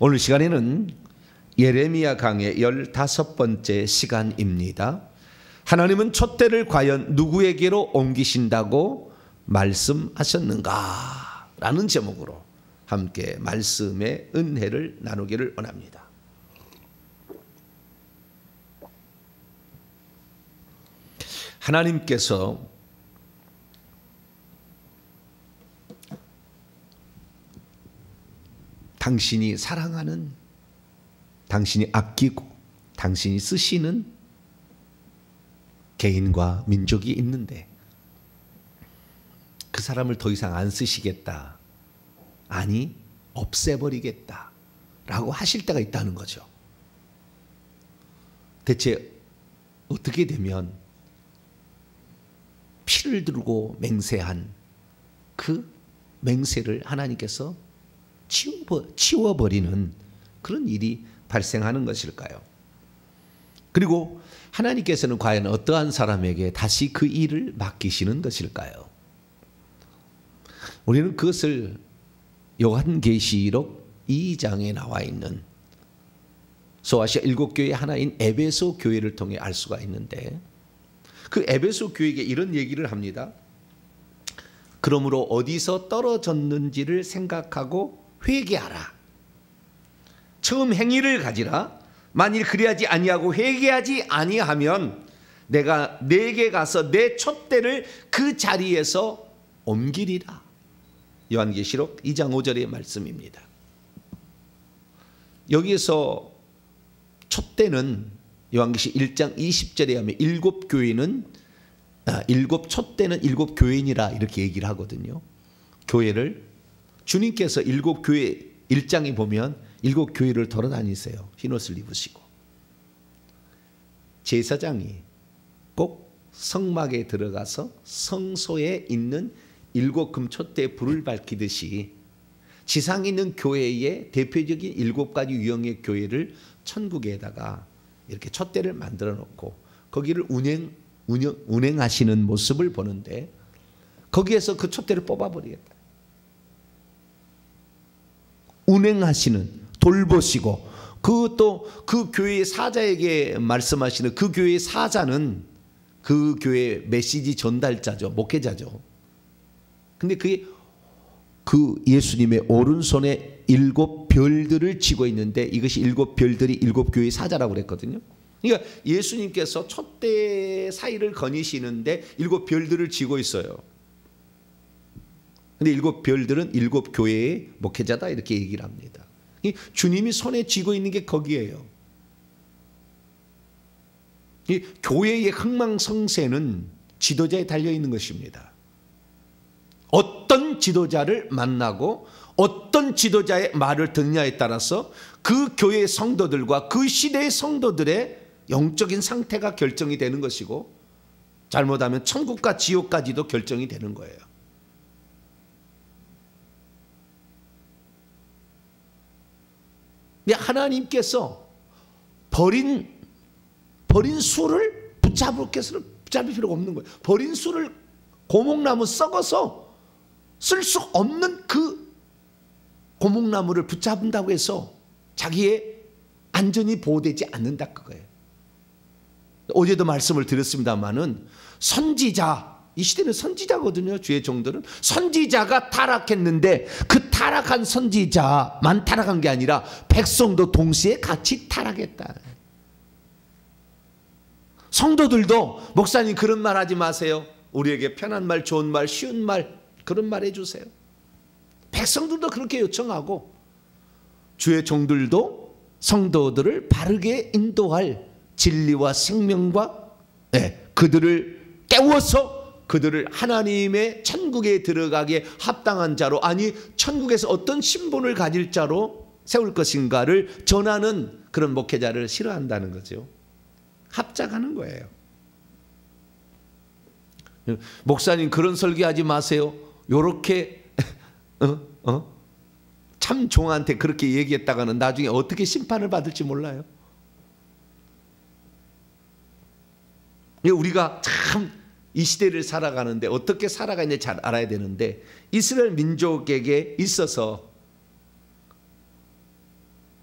오늘 시간에는 예레미야 강의 15번째 시간입니다. 하나님은 촛대를 과연 누구에게로 옮기신다고 말씀하셨는가? 라는 제목으로 함께 말씀의 은혜를 나누기를 원합니다. 하나님께서 당신이 사랑하는, 당신이 아끼고 당신이 쓰시는 개인과 민족이 있는데 그 사람을 더 이상 안 쓰시겠다, 아니 없애버리겠다 라고 하실 때가 있다는 거죠. 대체 어떻게 되면 피를 들고 맹세한 그 맹세를 하나님께서 치워버리는 그런 일이 발생하는 것일까요? 그리고 하나님께서는 과연 어떠한 사람에게 다시 그 일을 맡기시는 것일까요? 우리는 그것을 요한계시록 2장에 나와 있는 소아시아 7교회 하나인 에베소 교회를 통해 알 수가 있는데, 그 에베소 교회에게 이런 얘기를 합니다. 그러므로 어디서 떨어졌는지를 생각하고 회개하라. 처음 행위를 가지라. 만일 그리하지 아니하고 회개하지 아니하면 내가 내게 가서 내 촛대를 그 자리에서 옮기리라. 요한계시록 2장 5절의 말씀입니다. 여기에서 촛대는 요한계시 1장 20절에 하면 일곱 촛대는 일곱 교인이라 이렇게 얘기를 하거든요. 교회를 주님께서 일곱 교회 1장에 보면 일곱 교회를 돌아다니세요. 흰옷을 입으시고 제사장이 꼭 성막에 들어가서 성소에 있는 일곱 금 촛대에 불을 밝히듯이 지상에 있는 교회의 대표적인 7가지 유형의 교회를 천국에다가 이렇게 촛대를 만들어 놓고 거기를 운행하시는 모습을 보는데, 거기에서 그 촛대를 뽑아버리겠다. 운행하시는, 돌보시고, 그것도 그 교회의 사자에게 말씀하시는 그 교회의 사자는 그 교회의 메시지 전달자죠. 목회자죠. 근데 그게 그 예수님의 오른손에 7 별들을 쥐고 있는데 이것이 7 별들이 7 교회의 사자라고 그랬거든요. 그러니까 예수님께서 촛대 사이를 거니시는데 7 별들을 쥐고 있어요. 근데 7 별들은 7 교회의 목회자다 이렇게 얘기를 합니다. 주님이 손에 쥐고 있는 게 거기에요. 이 교회의 흥망성쇠는 지도자에 달려 있는 것입니다. 어떤 지도자를 만나고 어떤 지도자의 말을 듣냐에 따라서 그 교회의 성도들과 그 시대의 성도들의 영적인 상태가 결정이 되는 것이고, 잘못하면 천국과 지옥까지도 결정이 되는 거예요. 근데 하나님께서 버린 수를 붙잡을 필요가 없는 거예요. 버린 수를 고목나무 썩어서 쓸 수 없는 그 고목나무를 붙잡는다고 해서 자기의 안전이 보호되지 않는다 그거예요. 어제도 말씀을 드렸습니다마는 선지자, 이 시대는 선지자거든요. 주의 종들은 선지자가 타락했는데 그 타락한 선지자만 타락한 게 아니라 백성도 동시에 같이 타락했다. 성도들도 목사님 그런 말 하지 마세요. 우리에게 편한 말, 좋은 말, 쉬운 말, 그런 말 해주세요. 백성들도 그렇게 요청하고 주의 종들도 성도들을 바르게 인도할 진리와 생명과 그들을 깨워서 그들을 하나님의 천국에 들어가게 합당한 자로, 아니 천국에서 어떤 신분을 가질 자로 세울 것인가를 전하는 그런 목회자를 싫어한다는 거죠. 합작하는 거예요. 목사님 그런 설교하지 마세요. 요렇게 참 종한테 그렇게 얘기했다가는 나중에 어떻게 심판을 받을지 몰라요. 우리가 참 이 시대를 살아가는데 어떻게 살아가는지 잘 알아야 되는데, 이스라엘 민족에게 있어서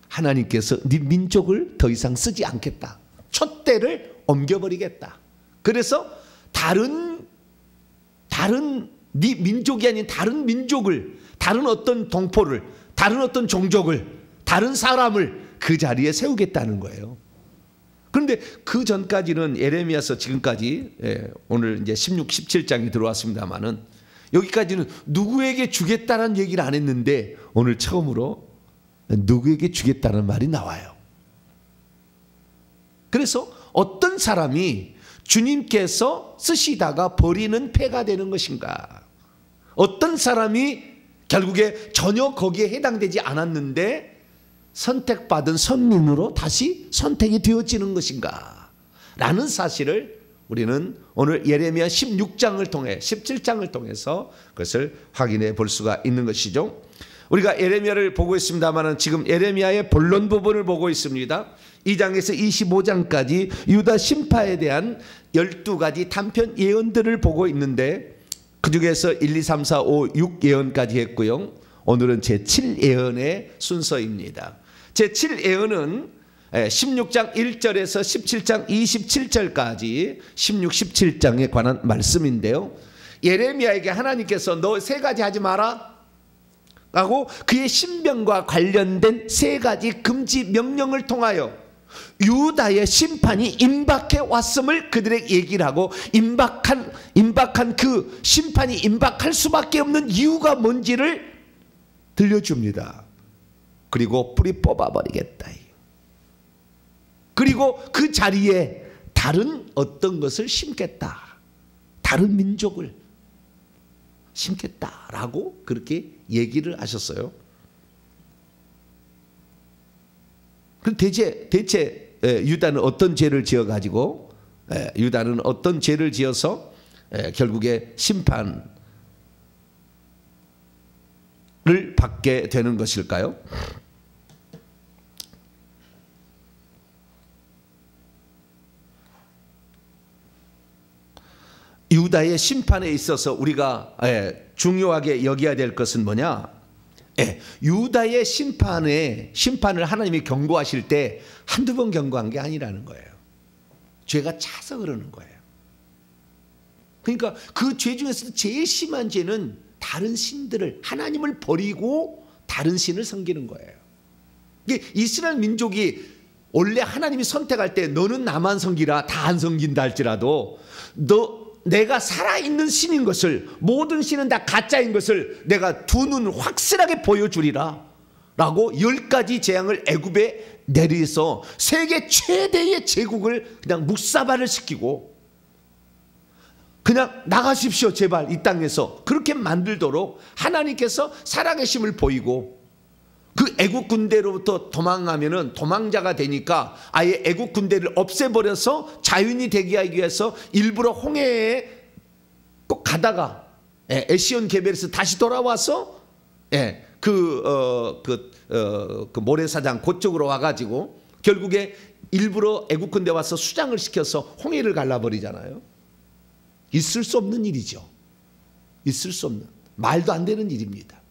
하나님께서 네 민족을 더 이상 쓰지 않겠다. 촛대를 옮겨버리겠다. 그래서 다른 네 민족이 아닌 다른 민족을, 다른 어떤 동포를, 다른 어떤 종족을, 다른 사람을 그 자리에 세우겠다는 거예요. 그런데 그 전까지는 예레미야서 지금까지, 오늘 이제 16, 17장이 들어왔습니다만은 여기까지는 누구에게 주겠다는 얘기를 안 했는데 오늘 처음으로 누구에게 주겠다는 말이 나와요. 그래서 어떤 사람이 주님께서 쓰시다가 버리는 패가 되는 것인가? 어떤 사람이 결국에 전혀 거기에 해당되지 않았는데 선택받은 선민으로 다시 선택이 되어지는 것인가? 라는 사실을 우리는 오늘 예레미야 16장을 통해 17장을 통해서 그것을 확인해 볼 수가 있는 것이죠. 우리가 예레미야를 보고 있습니다만 지금 예레미야의 본론 부분을 보고 있습니다. 2장에서 25장까지 유다 심판에 대한 12가지 단편 예언들을 보고 있는데 그 중에서 1, 2, 3, 4, 5, 6 예언까지 했고요. 오늘은 제7 예언의 순서입니다. 제7 예언은 16장 1절에서 17장 27절까지 16, 17장에 관한 말씀인데요. 예레미야에게 하나님께서 너 세 가지 하지 마라 하고 그의 신병과 관련된 세 가지 금지 명령을 통하여 유다의 심판이 임박해 왔음을 그들에게 얘기를 하고 임박한 그 심판이 임박할 수밖에 없는 이유가 뭔지를 들려줍니다. 그리고 뿌리 뽑아버리겠다. 그리고 그 자리에 다른 어떤 것을 심겠다. 다른 민족을 심겠다라고 그렇게 얘기를 하셨어요. 그럼 대체 유다는 어떤 죄를 지어가지고 유다는 어떤 죄를 지어서 결국에 심판을 받게 되는 것일까요? 유다의 심판에 있어서 우리가 중요하게 여겨야 될 것은 뭐냐? 유다의 심판을 하나님이 경고하실 때 한두 번 경고한 게 아니라는 거예요. 죄가 차서 그러는 거예요. 그러니까 그 죄 중에서도 제일 심한 죄는 다른 신들을, 하나님을 버리고 다른 신을 섬기는 거예요. 이게 이스라엘 민족이 원래 하나님이 선택할 때 너는 나만 섬기라, 다 안 섬긴다 할지라도 내가 살아있는 신인 것을, 모든 신은 다 가짜인 것을 내가 두 눈 확실하게 보여주리라 라고 10가지 재앙을 애굽에 내리서 세계 최대의 제국을 그냥 묵사발을 시키고 그냥 나가십시오 제발 이 땅에서 그렇게 만들도록 하나님께서 살아계심을 보이고 그 애국 군대로부터 도망가면은 도망자가 되니까 아예 애국 군대를 없애버려서 자유인이 되게 하기 위해서 일부러 홍해에 꼭 가다가 에시온 게벨에서 다시 돌아와서 그 모래사장 그쪽으로 와가지고 결국에 일부러 애국 군대 와서 수장을 시켜서 홍해를 갈라버리잖아요. 있을 수 없는 일이죠. 있을 수 없는, 말도 안 되는 일입니다.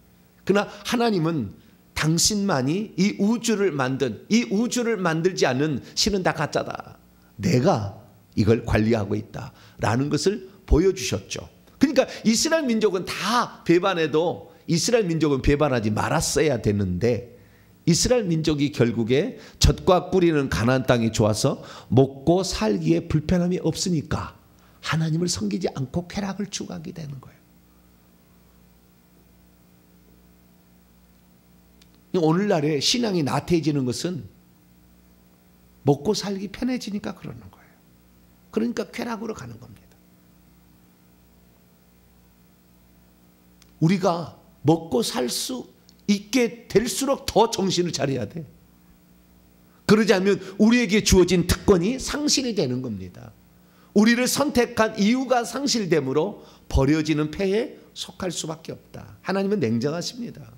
그러나 하나님은 당신만이 이 우주를 만들지 않는 신은 다 가짜다. 내가 이걸 관리하고 있다라는 것을 보여주셨죠. 그러니까 이스라엘 민족은 다 배반해도 이스라엘 민족은 배반하지 말았어야 되는데 이스라엘 민족이 결국에 젖과 꿀이는 가나안 땅이 좋아서 먹고 살기에 불편함이 없으니까 하나님을 섬기지 않고 쾌락을 추구하게 되는 거예요. 오늘날에 신앙이 나태해지는 것은 먹고 살기 편해지니까 그러는 거예요. 그러니까 쾌락으로 가는 겁니다. 우리가 먹고 살 수 있게 될수록 더 정신을 차려야 돼. 그러지 않으면 우리에게 주어진 특권이 상실이 되는 겁니다. 우리를 선택한 이유가 상실되므로 버려지는 패에 속할 수밖에 없다. 하나님은 냉정하십니다.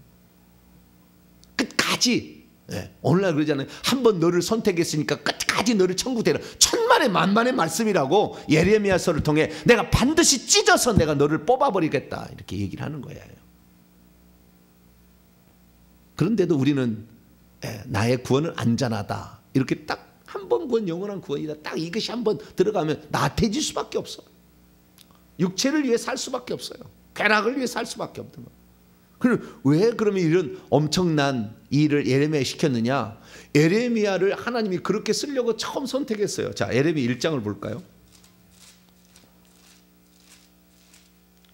끝까지 오늘날 그러잖아요. 한번 너를 선택했으니까 끝까지 너를 천국 데려. 천만의 만만의 말씀이라고 예레미야서를 통해 내가 반드시 찢어서 내가 너를 뽑아버리겠다 이렇게 얘기를 하는 거예요. 그런데도 우리는 나의 구원은 안전하다. 이렇게 딱 한 번 구원 영원한 구원이다. 딱 이것이 한번 들어가면 나태해질 수밖에 없어. 육체를 위해 살 수밖에 없어요. 쾌락을 위해 살 수밖에 없다. 그럼 왜 그러면 이런 엄청난 일을 예레미야에 시켰느냐? 예레미야를 하나님이 그렇게 쓰려고 처음 선택했어요. 자, 예레미야 1장을 볼까요?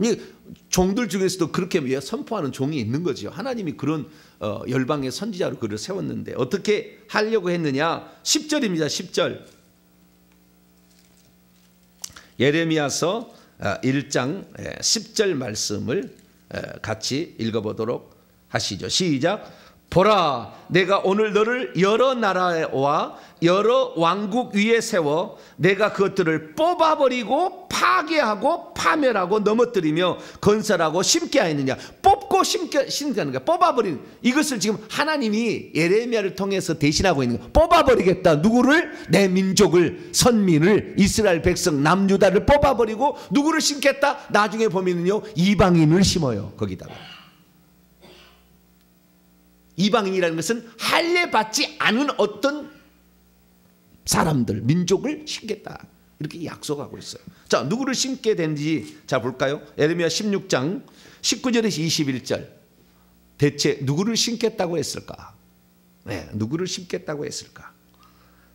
이 종들 중에서도 그렇게 선포하는 종이 있는 거죠. 하나님이 그런 열방의 선지자로 그를 세웠는데 어떻게 하려고 했느냐? 10절입니다. 10절. 예레미야서 1장 10절 말씀을 같이 읽어보도록 하시죠. 시작. 보라, 내가 오늘 너를 여러 나라와 여러 왕국 위에 세워 내가 그것들을 뽑아버리고 파괴하고 파멸하고 넘어뜨리며 건설하고 심게 하였느냐. 뽑고 심게하는 거야. 뽑아버리는, 이것을 지금 하나님이 예레미야를 통해서 대신하고 있는 거야. 뽑아버리겠다. 누구를? 내 민족을, 선민을, 이스라엘 백성 남유다를 뽑아버리고 누구를 심겠다? 나중에 보면은요, 이방인을 심어요. 거기다가 이방인이라는 것은 할례받지 않은 어떤 사람들, 민족을 심겠다. 이렇게 약속하고 있어요. 자, 누구를 심게 된지 자 볼까요? 예레미야 16장 19절에서 21절. 대체 누구를 심겠다고 했을까? 누구를 심겠다고 했을까?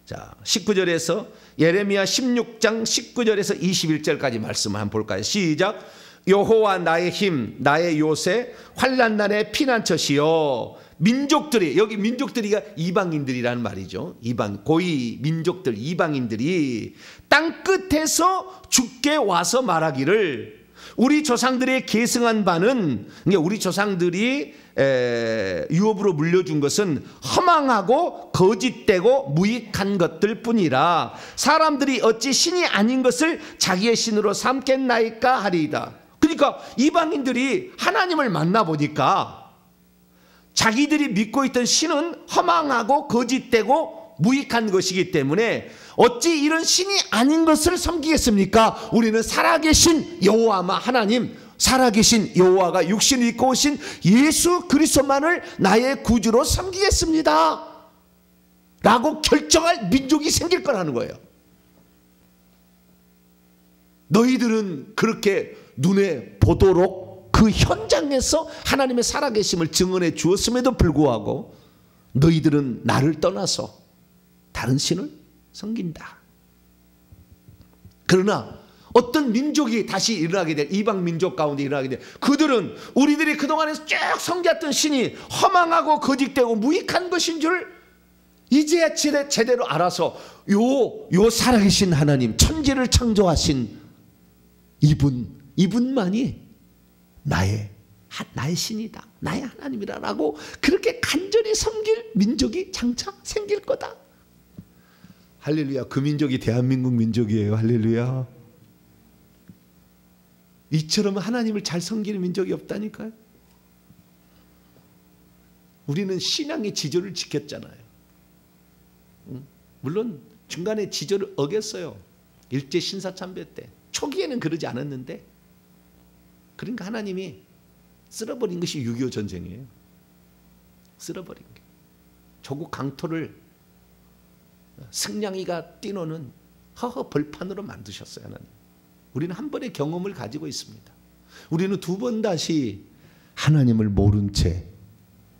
자, 19절에서 예레미야 16장 19절에서 21절까지 말씀을 한번 볼까요? 시작. 여호와 나의 힘, 나의 요새, 환난 날의 피난처시여. 민족들이, 여기 민족들이가 이방인들이라는 말이죠. 고위 민족들, 이방인들이 땅 끝에서 주께 와서 말하기를, 우리 조상들이 계승한 바는, 우리 조상들이 유업으로 물려준 것은 허망하고 거짓되고 무익한 것들 뿐이라 사람들이 어찌 신이 아닌 것을 자기의 신으로 삼겠나이까 하리이다. 그러니까 이방인들이 하나님을 만나보니까 자기들이 믿고 있던 신은 허망하고 거짓되고 무익한 것이기 때문에 어찌 이런 신이 아닌 것을 섬기겠습니까? 우리는 살아계신 여호와마 하나님, 살아계신 여호와가 육신을 입고 오신 예수 그리스도만을 나의 구주로 섬기겠습니다 라고 결정할 민족이 생길 거라는 거예요. 너희들은 그렇게 눈에 보도록 그 현장에서 하나님의 살아계심을 증언해 주었음에도 불구하고 너희들은 나를 떠나서 다른 신을 섬긴다. 그러나 어떤 민족이 다시 일어나게 될, 이방 민족 가운데 일어나게 될, 그들은 우리들이 그동안에 쭉 섬겼던 신이 허망하고 거짓되고 무익한 것인 줄 이제야 제대로 알아서 요 살아계신 하나님, 천지를 창조하신 이분만이 나의 신이다, 나의 하나님이라고 그렇게 간절히 섬길 민족이 장차 생길 거다. 할렐루야. 그 민족이 대한민국 민족이에요. 할렐루야. 이처럼 하나님을 잘 섬기는 민족이 없다니까요. 우리는 신앙의 지조를 지켰잖아요. 물론 중간에 지조를 어겼어요. 일제 신사참배 때. 초기에는 그러지 않았는데, 그러니까 하나님이 쓸어버린 것이 6.25 전쟁이에요. 쓸어버린 게. 조국 강토를 승냥이가 뛰노는 허허 벌판으로 만드셨어요. 하나님. 우리는 한 번의 경험을 가지고 있습니다. 우리는 두 번 다시 하나님을 모른 채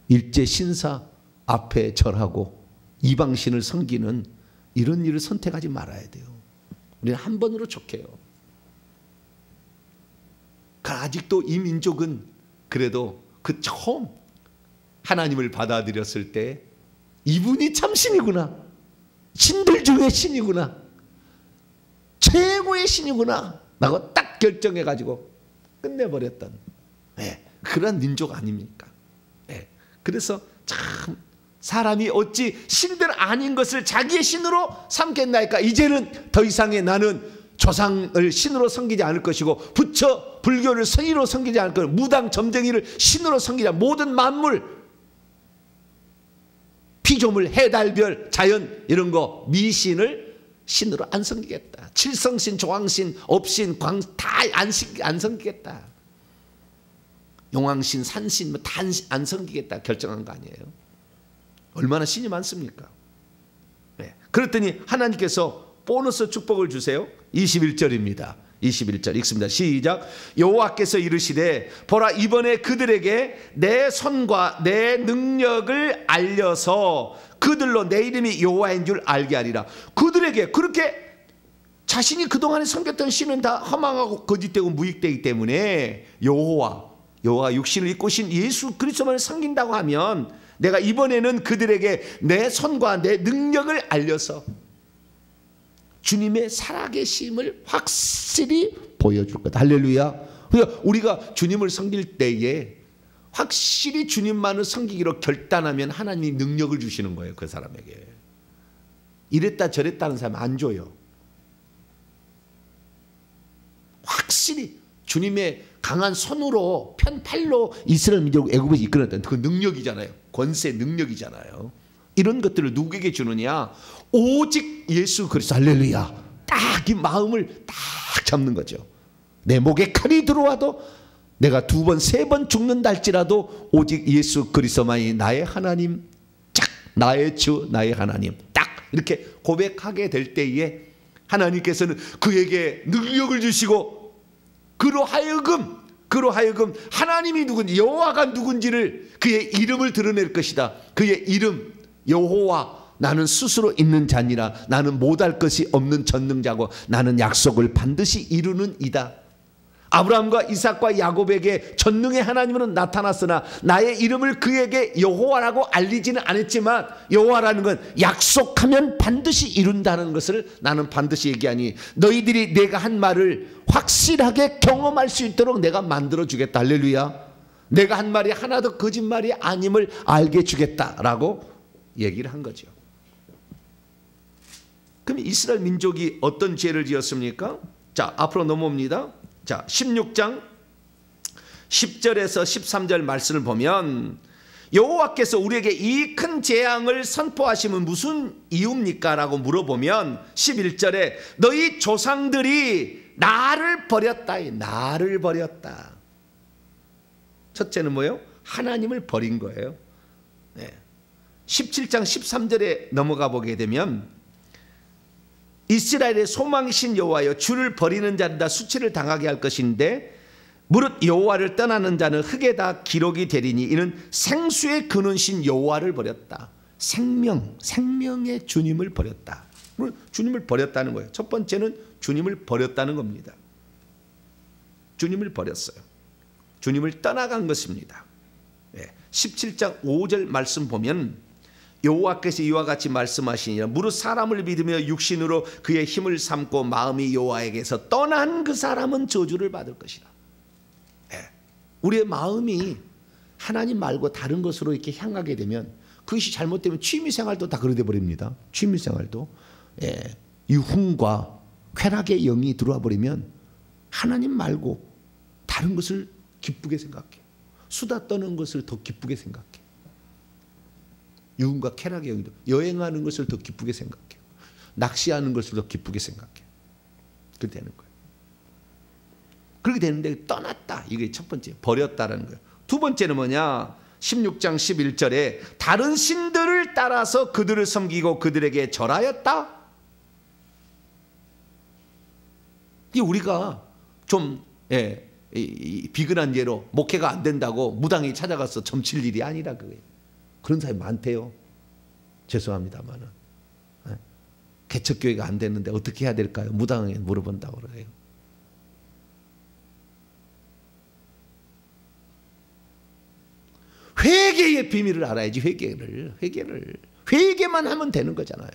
일제 신사 앞에 절하고 이방신을 섬기는 이런 일을 선택하지 말아야 돼요. 우리는 한 번으로 족해요. 아직도 이 민족은 그래도 그 처음 하나님을 받아들였을 때 이분이 참 신이구나, 신들 중에 신이구나, 최고의 신이구나 라고 딱 결정해가지고 끝내버렸던 그런 민족 아닙니까? 그래서 참 사람이 어찌 신들 아닌 것을 자기의 신으로 삼겠나이까. 이제는 더 이상의 나는 조상을 신으로 섬기지 않을 것이고 부처 불교를 신으로 섬기지 않을 것이고 무당 점쟁이를 신으로 섬기지 않을, 모든 만물, 피조물, 해달별, 자연 이런 거 미신을 신으로 안 섬기겠다. 칠성신, 조왕신, 업신, 광 다 안 섬기겠다. 용왕신, 산신 다 안 섬기겠다 결정한 거 아니에요. 얼마나 신이 많습니까? 네. 그랬더니 하나님께서 보너스 축복을 주세요. 21절입니다. 21절 읽습니다. 시작. 여호와께서 이르시되 보라 이번에 그들에게 내 손과 내 능력을 알려서 그들로 내 이름이 여호와인 줄 알게 하리라. 그들에게 그렇게 자신이 그동안에 섬겼던 신은 다 허망하고 거짓되고 무익되기 때문에 여호와 육신을 입고 오신 예수 그리스도만을 섬긴다고 하면 내가 이번에는 그들에게 내 손과 내 능력을 알려서 주님의 살아계심을 확실히 보여줄 것. 할렐루야. 그러니까 우리가 주님을 섬길 때에 확실히 주님만을 섬기기로 결단하면 하나님이 능력을 주시는 거예요. 그 사람에게. 이랬다 저랬다 하는 사람 안 줘요. 확실히 주님의 강한 손으로 편팔로 이스라엘 민족을 애굽에서 이끌었던 그 능력이잖아요. 권세 능력이잖아요. 이런 것들을 누구에게 주느냐? 오직 예수 그리스도. 할렐루야. 딱 이 마음을 딱 잡는 거죠. 내 목에 칼이 들어와도 내가 2번 3번 죽는다 할지라도 오직 예수 그리스도만이 나의 하나님, 짝 나의 주 나의 하나님, 딱 이렇게 고백하게 될 때에 하나님께서는 그에게 능력을 주시고 그로 하여금 하나님이 누군지 여호와가 누군지를 그의 이름을 드러낼 것이다. 그의 이름 여호와 나는 스스로 있는 자니라. 나는 못할 것이 없는 전능자고 나는 약속을 반드시 이루는 이다. 아브라함과 이삭과 야곱에게 전능의 하나님으로 나타났으나 나의 이름을 그에게 여호와라고 알리지는 않았지만 여호와라는 건 약속하면 반드시 이룬다는 것을 나는 반드시 얘기하니 너희들이 내가 한 말을 확실하게 경험할 수 있도록 내가 만들어 주겠다. 할렐루야. 내가 한 말이 하나도 거짓말이 아님을 알게 주겠다라고 얘기를 한 거죠. 그럼 이스라엘 민족이 어떤 죄를 지었습니까? 자, 앞으로 넘어옵니다. 자, 16장 10절에서 13절 말씀을 보면 여호와께서 우리에게 이 큰 재앙을 선포하시면 무슨 이유입니까? 라고 물어보면 11절에 너희 조상들이 나를 버렸다. 나를 버렸다. 첫째는 뭐예요? 하나님을 버린 거예요. 네. 17장 13절에 넘어가 보게 되면 이스라엘의 소망이신 여호와여 주를 버리는 자는 다 수치를 당하게 할 것인데 무릇 여호와를 떠나는 자는 흙에다 기록이 되리니 이는 생수의 근원신 여호와를 버렸다. 생명의 주님을 버렸다. 주님을 버렸다는 거예요. 첫 번째는 주님을 버렸다는 겁니다. 주님을 버렸어요. 주님을 떠나간 것입니다. 17장 5절 말씀 보면 여호와께서 이와 같이 말씀하시니라 무릇 사람을 믿으며 육신으로 그의 힘을 삼고 마음이 여호와에게서 떠난 그 사람은 저주를 받을 것이다. 우리의 마음이 하나님 말고 다른 것으로 이렇게 향하게 되면 그것이 잘못되면 취미생활도 다 그렇게 버립니다. 취미생활도 유흥과 쾌락의 영이 들어와 버리면 하나님 말고 다른 것을 기쁘게 생각해. 수다 떠는 것을 더 기쁘게 생각해. 유흥과 쾌락의 영이도 여행하는 것을 더 기쁘게 생각해요. 낚시하는 것을 더 기쁘게 생각해요. 그렇게 되는 거예요. 그렇게 되는데 떠났다. 이게 첫 번째 버렸다라는 거예요. 두 번째는 뭐냐? 16장 11절에 다른 신들을 따라서 그들을 섬기고 그들에게 절하였다. 이 우리가 좀 비근한 예로 목회가 안 된다고 무당이 찾아가서 점칠 일이 아니라 그거예요. 그런 사람이 많대요. 죄송합니다만은 개척교회가 안 됐는데 어떻게 해야 될까요? 무당에게 물어본다고 그래요. 회개의 비밀을 알아야지. 회개만 하면 되는 거잖아요.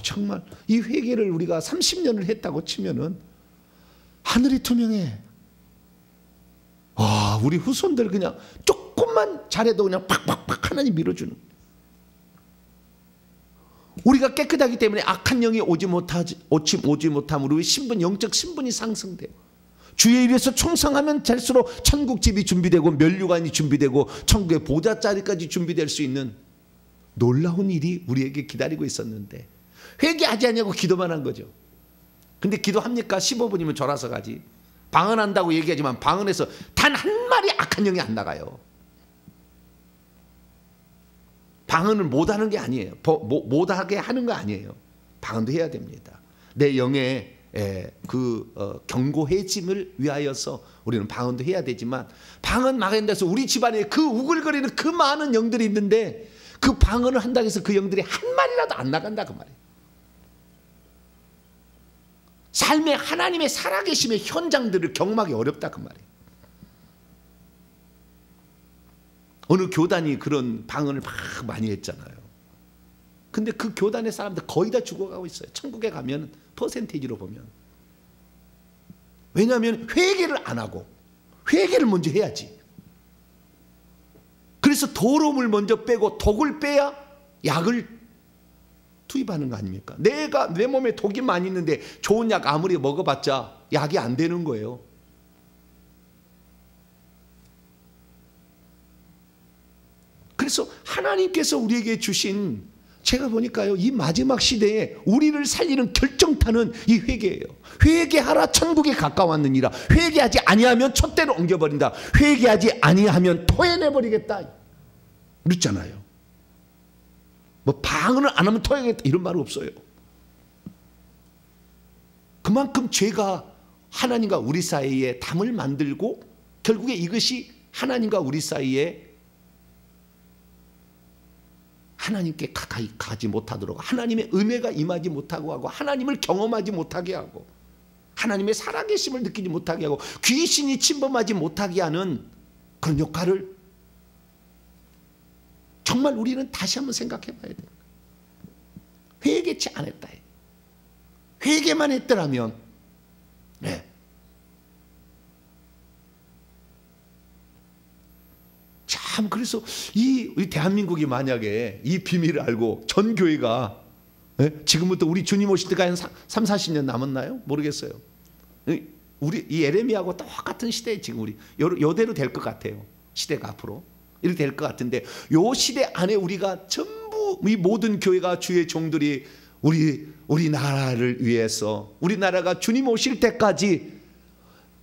정말 이 회개를 우리가 30년을 했다고 치면은 하늘이 투명해. 우리 후손들 그냥 조금만 잘해도 그냥 팍팍팍 하나님 밀어주는. 우리가 깨끗하기 때문에 악한 영이 오지 못함으로 우리 신분, 영적 신분이 상승돼요. 주의 일에서 충성하면 될수록 천국 집이 준비되고 면류관이 준비되고 천국의 보좌자리까지 준비될 수 있는 놀라운 일이 우리에게 기다리고 있었는데 회개하지 않냐고 기도만 한 거죠. 근데 기도합니까? 15분이면 졸아서 가지. 방언한다고 얘기하지만 방언에서 단 한 마리 악한 영이 안 나가요. 방언을 못하는 게 아니에요. 못하게 하는 거 아니에요. 방언도 해야 됩니다. 내 영의 견고해짐을 위하여서 우리는 방언도 해야 되지만, 방언 막는데서 우리 집안에 그 우글거리는 그 많은 영들이 있는데 그 방언을 한다고 해서 그 영들이 한 마리라도 안 나간다 그 말이에요. 삶의 하나님의 살아계심의 현장들을 경험하기 어렵다 그 말이에요. 어느 교단이 그런 방언을 막 많이 했잖아요. 근데 그 교단의 사람들 거의 다 죽어가고 있어요. 천국에 가면 퍼센테이지로 보면. 왜냐하면 회개를 안 하고, 회개를 먼저 해야지. 그래서 더러움을 먼저 빼고 독을 빼야 약을 투입하는 거 아닙니까? 내가 내 몸에 독이 많이 있는데 좋은 약 아무리 먹어봤자 약이 안 되는 거예요. 그래서 하나님께서 우리에게 주신, 제가 보니까요, 이 마지막 시대에 우리를 살리는 결정타는 이 회개예요. 회개하라 천국에 가까웠느니라. 회개하지 아니하면 촛대로 옮겨버린다. 회개하지 아니하면 토해내버리겠다 그랬잖아요. 뭐 방언을 안 하면 토해내겠다 이런 말 없어요. 그만큼 죄가 하나님과 우리 사이에 담을 만들고, 결국에 이것이 하나님과 우리 사이에 하나님께 가까이 가지 못하도록, 하나님의 은혜가 임하지 못하고 하고, 하나님을 경험하지 못하게 하고, 하나님의 살아계심을 느끼지 못하게 하고, 귀신이 침범하지 못하게 하는 그런 역할을 정말 우리는 다시 한번 생각해 봐야 돼요. 회개치 않았다. 회개만 했더라면, 네. 참, 그래서 우리 대한민국이 만약에 이 비밀을 알고 전 교회가, 지금부터 우리 주님 오실 때가 한 3, 40년 남았나요? 모르겠어요. 우리 이 에레미야하고 똑같은 시대에 지금 우리 요대로 될 것 같아요. 시대가 앞으로 이렇게 될 것 같은데, 요 시대 안에 우리가 전부 이 모든 교회가, 주의 종들이 우리나라를 위해서, 우리나라가 주님 오실 때까지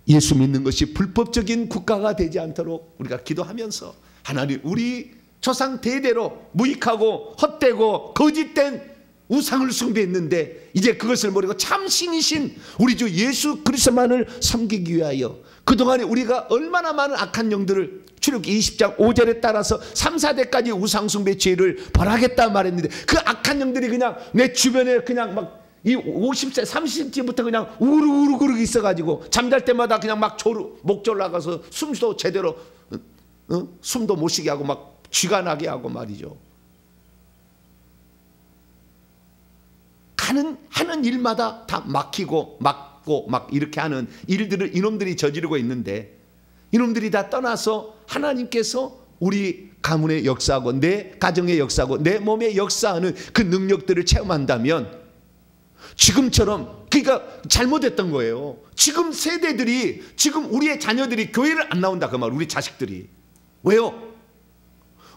예수 믿는 것이 불법적인 국가가 되지 않도록 우리가 기도하면서, 하나님, 우리 조상 대대로 무익하고 헛되고 거짓된 우상을 숭배했는데 이제 그것을 모르고 참 신이신 우리 주 예수 그리스도만을 섬기기 위하여 그동안에 우리가 얼마나 많은 악한 영들을, 출애굽기 20장 5절에 따라서 3, 4대까지 우상 숭배 죄를 벌하겠다 말했는데, 그 악한 영들이 그냥 내 주변에 그냥 막 이 50세 30세부터 그냥 우르르 있어가지고 잠잘 때마다 그냥 막 목졸 나가서 숨도 제대로 숨도 못 쉬게 하고 막 쥐가 나게 하고 말이죠. 하는 일마다 다 막히고 막고 막 이렇게 하는 일들을 이놈들이 저지르고 있는데, 이놈들이 다 떠나서 하나님께서 우리 가문의 역사하고 내 가정의 역사하고 내 몸의 역사하는 그 능력들을 체험한다면, 지금처럼, 그러니까 잘못했던 거예요. 지금 세대들이, 지금 우리의 자녀들이 교회를 안 나온다 그 말. 우리 자식들이. 왜요?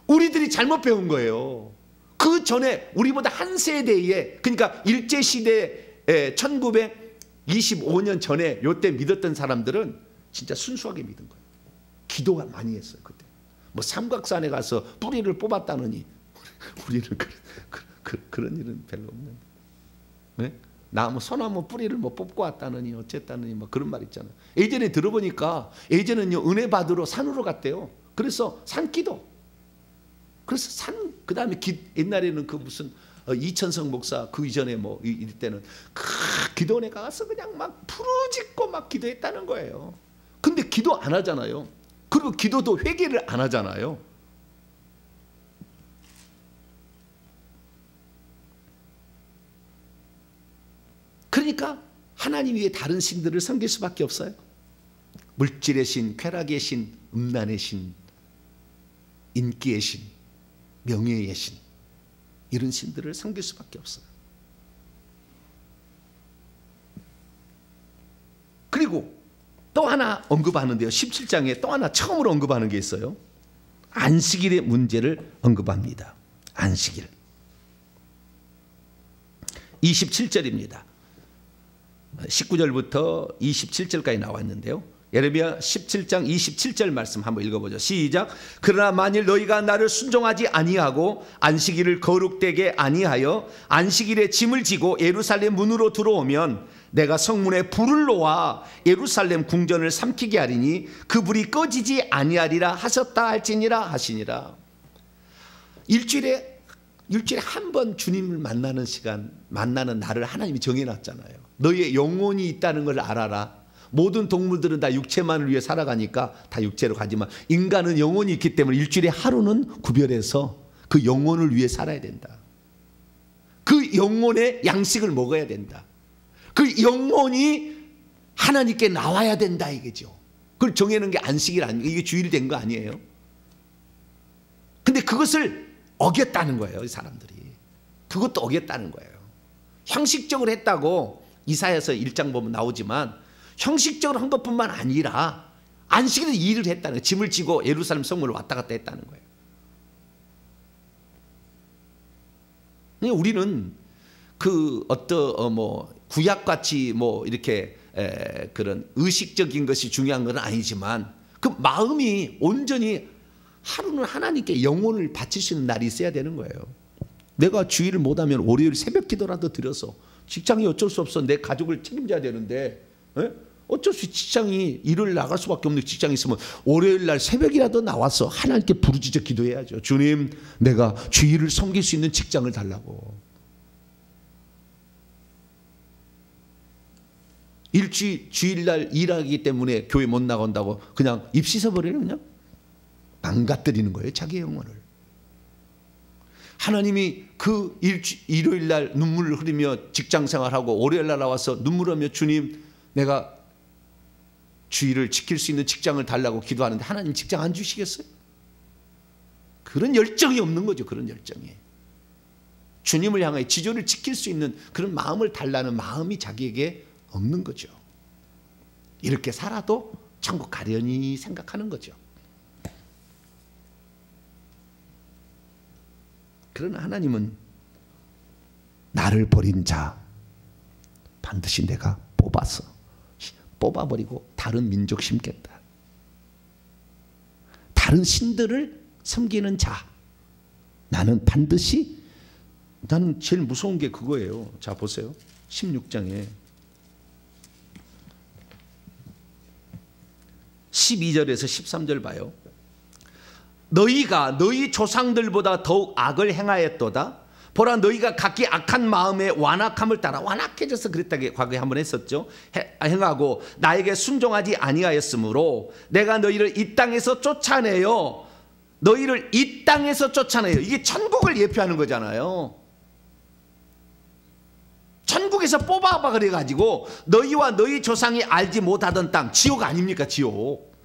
우리들이 잘못 배운 거예요. 그 전에 우리보다 한 세대에, 그러니까 일제시대 1925년 전에 요때 믿었던 사람들은 진짜 순수하게 믿은 거예요. 기도가 많이 했어요. 그때 뭐 삼각산에 가서 뿌리를 뽑았다느니 우리는 그런 일은 별로 없는데, 네? 나무 소나무 뿌리를 뭐 뽑고 왔다느니 어쨌다느니 뭐 그런 말 있잖아요. 예전에 들어보니까 예전에는요, 은혜 받으러 산으로 갔대요. 그래서 산기도, 그래서 그 다음에 옛날에는 그 무슨 이천성 목사 그 이전에 뭐 이때는 기도원에 가서 그냥 막 부르짖고 막 기도했다는 거예요. 근데 기도 안 하잖아요. 그리고 기도도 회개를 안 하잖아요. 그러니까 하나님 위에 다른 신들을 섬길 수밖에 없어요. 물질의 신, 쾌락의 신, 음란의 신, 인기의 신, 명예의 신, 이런 신들을 섬길 수밖에 없어요. 그리고 또 하나 언급하는데요, 17장에 또 하나 처음으로 언급하는 게 있어요. 안식일의 문제를 언급합니다. 안식일 27절입니다. 19절부터 27절까지 나와 있는데요, 예레미야 17장 27절 말씀 한번 읽어보죠. 시작. 그러나 만일 너희가 나를 순종하지 아니하고 안식일을 거룩되게 아니하여 안식일에 짐을 지고 예루살렘 문으로 들어오면 내가 성문에 불을 놓아 예루살렘 궁전을 삼키게 하리니 그 불이 꺼지지 아니하리라 하셨다 할지니라 하시니라. 일주일에 한 번 주님을 만나는 시간, 만나는 날을 하나님이 정해놨잖아요. 너희의 영혼이 있다는 걸 알아라. 모든 동물들은 다 육체만을 위해 살아가니까 다 육체로 가지만 인간은 영혼이 있기 때문에 일주일에 하루는 구별해서 그 영혼을 위해 살아야 된다. 그 영혼의 양식을 먹어야 된다. 그 영혼이 하나님께 나와야 된다 이거죠. 그걸 정해놓은 게 안식일 아니에요. 이게 주일이 된 거 아니에요. 근데 그것을 어겼다는 거예요. 이 사람들이. 그것도 어겼다는 거예요. 형식적으로 했다고 이사야서 1장 보면 나오지만 형식적으로 한 것뿐만 아니라 안식일에 일을 했다는 거예요. 짐을 지고 예루살렘 성문을 왔다 갔다 했다는 거예요. 우리는 그 어떤 구약같이 이렇게 그런 의식적인 것이 중요한 건 아니지만 그 마음이 온전히 하루는 하나님께 영혼을 바칠 수 있는 날이 있어야 되는 거예요. 내가 주일을 못하면 월요일 새벽 기도라도 드려서 직장이 어쩔 수 없어 내 가족을 책임져야 되는데 어쩔 수 없이 직장이 일요일 나갈 수밖에 없는 직장이 있으면 월요일 날 새벽이라도 나와서 하나님께 부르짖어 기도해야죠. 주님, 내가 주일을 섬길 수 있는 직장을 달라고. 주일날 일하기 때문에 교회 못 나간다고 그냥 입 씻어버리는 그냥 망가뜨리는 거예요. 자기 영혼을. 하나님이 그 일요일날 눈물을 흘리며 직장생활하고 월요일날 나와서 눈물 흘리며 주님, 내가 주일을 지킬 수 있는 직장을 달라고 기도하는데 하나님 직장 안 주시겠어요? 그런 열정이 없는 거죠. 그런 열정이. 주님을 향하여 지조를 지킬 수 있는 그런 마음을 달라는 마음이 자기에게 없는 거죠. 이렇게 살아도 천국 가려니 생각하는 거죠. 그러나 하나님은 나를 버린 자 반드시 내가 뽑아버리고 다른 민족 심겠다. 다른 신들을 섬기는 자 나는 반드시, 나는 제일 무서운 게 그거예요. 자 보세요. 16장에 12절에서 13절 봐요. 너희가 너희 조상들보다 더욱 악을 행하였도다. 보라, 너희가 각기 악한 마음에 완악함을 따라, 완악해져서 그랬다고 과거에 한번 했었죠. 행하고 나에게 순종하지 아니하였으므로 내가 너희를 이 땅에서 쫓아내요. 너희를 이 땅에서 쫓아내요. 이게 천국을 예표하는 거잖아요. 천국에서 뽑아봐 그래가지고 너희와 너희 조상이 알지 못하던 땅, 지옥 아닙니까? 지옥.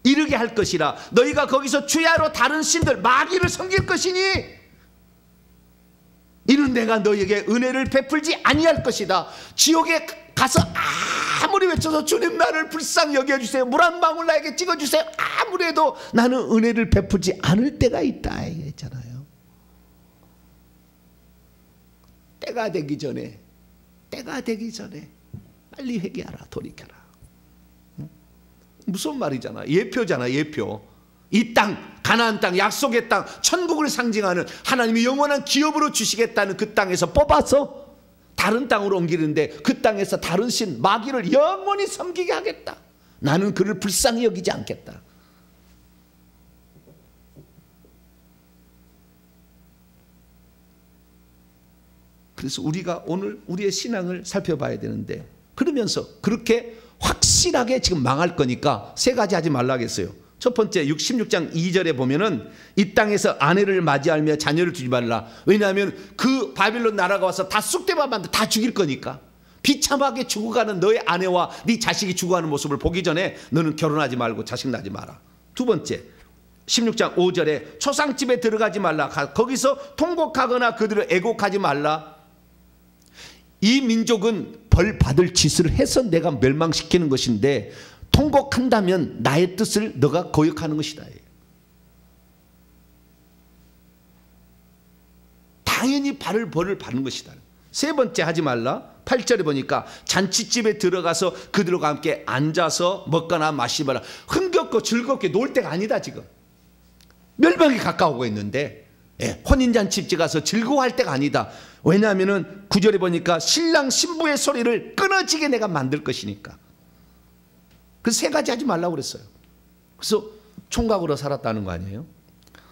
이르게 할 것이라. 너희가 거기서 주야로 다른 신들 마귀를 섬길 것이니 이는 내가 너희에게 은혜를 베풀지 아니할 것이다. 지옥에 가서 아무리 외쳐서 주님 나를 불쌍히 여겨주세요, 물 한 방울 나에게 찍어주세요, 아무리 해도 나는 은혜를 베풀지 않을 때가 있다 했잖아요. 때가 되기 전에 빨리 회개하라, 돌이켜라. 무슨 말이잖아. 예표잖아. 예표. 이 땅, 가나안 땅, 약속의 땅, 천국을 상징하는 하나님이 영원한 기업으로 주시겠다는 그 땅에서 뽑아서 다른 땅으로 옮기는데 그 땅에서 다른 신 마귀를 영원히 섬기게 하겠다. 나는 그를 불쌍히 여기지 않겠다. 그래서 우리가 오늘 우리의 신앙을 살펴봐야 되는데, 그러면서 그렇게 확실하게 지금 망할 거니까 세 가지 하지 말라 하겠어요. 첫 번째 16장 2절에 보면은 이 땅에서 아내를 맞이하며 자녀를 두지 말라. 왜냐하면 그 바빌론 나라가 와서 다 쑥대밭만 다 죽일 거니까. 비참하게 죽어가는 너의 아내와 네 자식이 죽어가는 모습을 보기 전에 너는 결혼하지 말고 자식 낳지 마라. 두 번째 16장 5절에 초상집에 들어가지 말라. 거기서 통곡하거나 그들을 애곡하지 말라. 이 민족은 벌 받을 짓을 해서 내가 멸망시키는 것인데 통곡한다면 나의 뜻을 너가 거역하는 것이다. 당연히 벌을 받는 것이다. 세 번째 하지 말라. 8절에 보니까 잔치집에 들어가서 그들과 함께 앉아서 먹거나 마시거나 흥겹고 즐겁게 놀 때가 아니다. 지금 멸망이 가까우고 있는데 혼인잔치집에 가서 즐거워할 때가 아니다. 왜냐하면 9절에 보니까 신랑 신부의 소리를 끊어지게 내가 만들 것이니까. 그 세 가지 하지 말라고 그랬어요. 그래서 총각으로 살았다는 거 아니에요?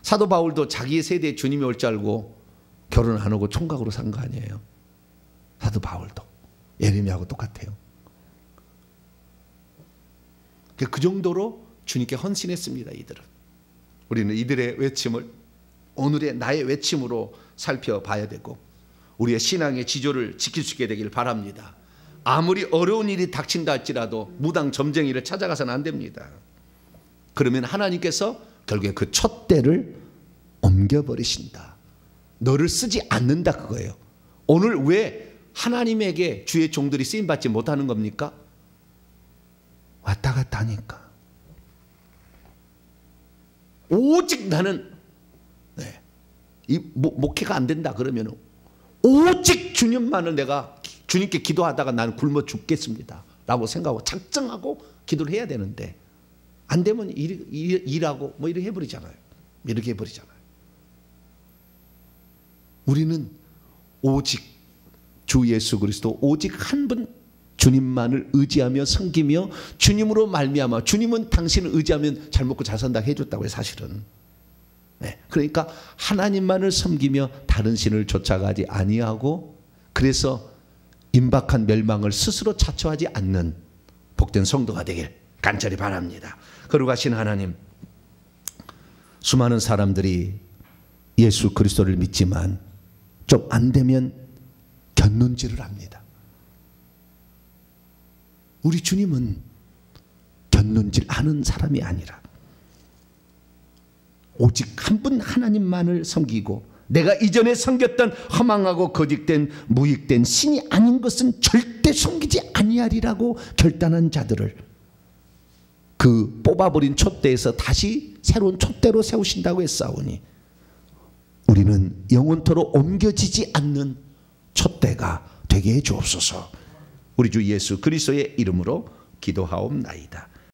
사도 바울도 자기 세대에 주님이 올 줄 알고 결혼 안 하고 총각으로 산 거 아니에요? 사도 바울도 예레미야하고 똑같아요. 그 정도로 주님께 헌신했습니다. 이들은. 우리는 이들의 외침을 오늘의 나의 외침으로 살펴봐야 되고 우리의 신앙의 지조를 지킬 수 있게 되길 바랍니다. 아무리 어려운 일이 닥친다 할지라도 무당 점쟁이를 찾아가서는 안 됩니다. 그러면 하나님께서 결국에 그 촛대를 옮겨버리신다. 너를 쓰지 않는다 그거예요. 오늘 왜 하나님에게 주의 종들이 쓰임받지 못하는 겁니까? 왔다 갔다 하니까. 오직 나는 이 목회가 안 된다 그러면 오직 주님만을 내가 주님께 기도하다가 나는 굶어 죽겠습니다 라고 생각하고 작정하고 기도를 해야 되는데 안 되면 일하고 뭐 이렇게 해버리잖아요. 이렇게 해버리잖아요. 우리는 오직 주 예수 그리스도 오직 한 분 주님만을 의지하며 섬기며 주님으로 말미암아 주님은 당신을 의지하면 잘 먹고 잘 산다 해줬다고요. 사실은. 그러니까 하나님만을 섬기며 다른 신을 쫓아가지 아니하고 그래서 임박한 멸망을 스스로 자초하지 않는 복된 성도가 되길 간절히 바랍니다. 거룩하신 하나님, 수많은 사람들이 예수 그리스도를 믿지만 좀 안 되면 곁눈질을 합니다. 우리 주님은 곁눈질 하는 사람이 아니라 오직 한 분 하나님만을 섬기고 내가 이전에 섬겼던 허망하고 거짓된 무익된 신이 아닌 것은 절대 섬기지 아니하리라고 결단한 자들을 그 뽑아버린 촛대에서 다시 새로운 촛대로 세우신다고 했사오니 우리는 영원토록 옮겨지지 않는 촛대가 되게 해 주옵소서. 우리 주 예수 그리스도의 이름으로 기도하옵나이다.